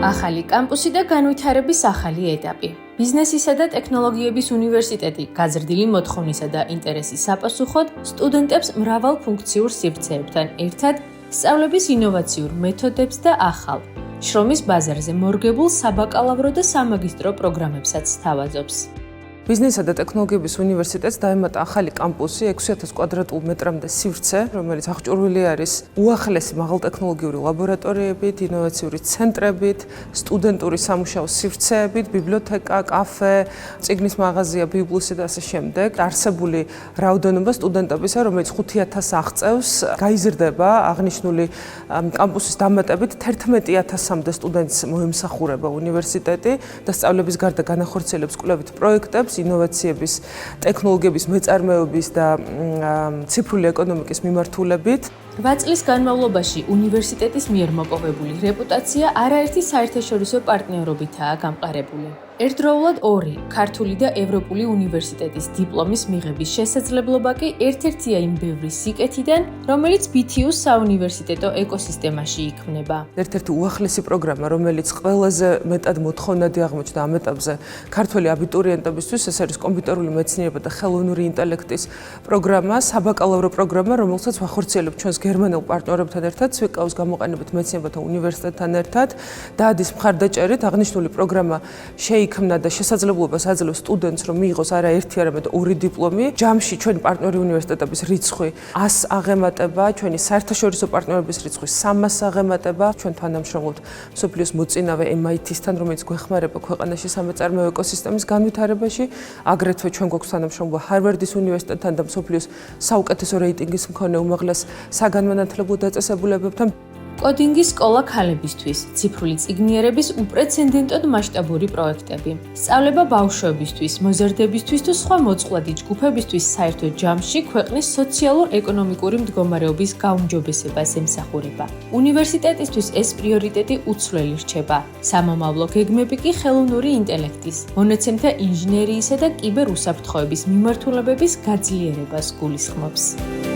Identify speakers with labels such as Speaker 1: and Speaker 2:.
Speaker 1: ახალი კამპუსი და განვითარების ახალი ეტაპი. ბიზნესისა და ტექნოლოგიების უნივერსიტეტი გაზრდილი მოთხოვნისა და ინტერესის საპასუხოდ სტუდენტებს მრავალ ფუნქციურ სივრცეებთან ერთად სწავლების ინოვაციურ მეთოდებს და ახალ, შრომის ბაზარზე მორგებულ საბაკალავრო და სამაგისტრო პროგრამებსაც სთავაზობს.
Speaker 2: ბიზნესისა და ტექნოლოგიების უნივერსიტეტს დაემატა ახალი კამპუსი 6000 კვადრატულ მეტრამდე სივრცე, რომელიც აღჭურვილი არის უახლესი მაღალტექნოლოგიური ლაბორატორიებით, ინოვაციური ცენტრებით, სტუდენტური სამუშაო სივრცეებით, ბიბლიოთეკა, კაფე, წიგნის მაღაზია, ბიბლუსი და ასე შემდეგ. არსებული რაოდენობა სტუდენტებისა, რომელიც 5000 აღწევს, გაიზრდება აღნიშნული კამპუსის დამატებით 11000-მდე სტუდენტს მოემსახურება უნივერსიტეტი და სწავლების გარდა განახორციელებს კვლევით პროექტებს ინოვაციების, ტექნოლოგიების მეწარმეობის და ციფრული ეკონომიკის მიმართულებით.
Speaker 1: 8 წლის განმავლობაში უნივერსიტეტის მიერ მოპოვებული რეპუტაცია არაერთი საერთაშორისო პარტნიორობითაა გამყარებული. ერთდროულად 2 ქართული და ევროპული უნივერსიტეტის დიპლომის მიღების შესაძლებლობა კი ერთ-ერთია იმ ბევრი სიკეთიდან, რომელიც BTU-ს საუნივერსიტეტო ეკოსისტემაში იქმნება.
Speaker 2: ერთ-ერთი უახლესი პროგრამა, რომელიც ყველაზე მეტად მოთხოვნადი აღმოჩნდა ამ ეტაპზე ქართველი აბიტურიენტებისთვის, ეს არის კომპიუტერული მეცნიერება და ხელოვნური ინტელექტის პროგრამა, საბაკალავრო პროგრამა, რომელსაც ვახორციელებთ ჩვენს გერმანელ პარტნიორებთან ერთად, SWICAO-ს გამოყენებით მეცნიერებათა უნივერსიტეტთან ერთად. დაადის მხარდაჭერით აღნიშნული პროგრამა შეიქმნა და შესაძლებლობას აძლევს სტუდენტს, რომ მიიღოს არა ერთი, არამედ 2 დიპლომი. ჯამში ჩვენი პარტნიორი უნივერსიტეტების რიცხვი 100 აღემატება, ჩვენი საერთაშორისო პარტნიორების რიცხვი 300 აღემატება. ჩვენ თანამშრომლობთ მსოფლიოს მოწინავე MIT-სთან, რომელიც გვეხმარება ქვეყანაში სამეწარმეო ეკოსისტემის განვითარებაში. აგრეთვე ჩვენ გვაქვს თანამშრომლობა ჰარვარდის უნივერსიტეტთან და მსოფლიოს საუკეთესო რეიტინგის მქონე უმაღლეს საგანმანათლებლო დაწესებულებებთან.
Speaker 1: კოდინგის სკოლა ქალებისთვის, ციფრული წიგნიერების უპრეცედენტოდ მასშტაბური პროექტები, სწავლება ბავშვებისთვის, მოზარდებისთვის თუ სხვა მოწყვლადი ჯგუფებისთვის საერთო ჯამში ქვეყნის სოციალურ-ეკონომიკური მდგომარეობის გაუმჯობესებას ემსახურება. უნივერსიტეტისთვის ეს პრიორიტეტი უცვლელი რჩება. სამომავლო გეგმები კი ხელოვნური ინტელექტის, მონაცემთა ინჟინერიისა და კიბერ უსაფრთხოების მიმართულებების გაძლიერებას გულისხმობს.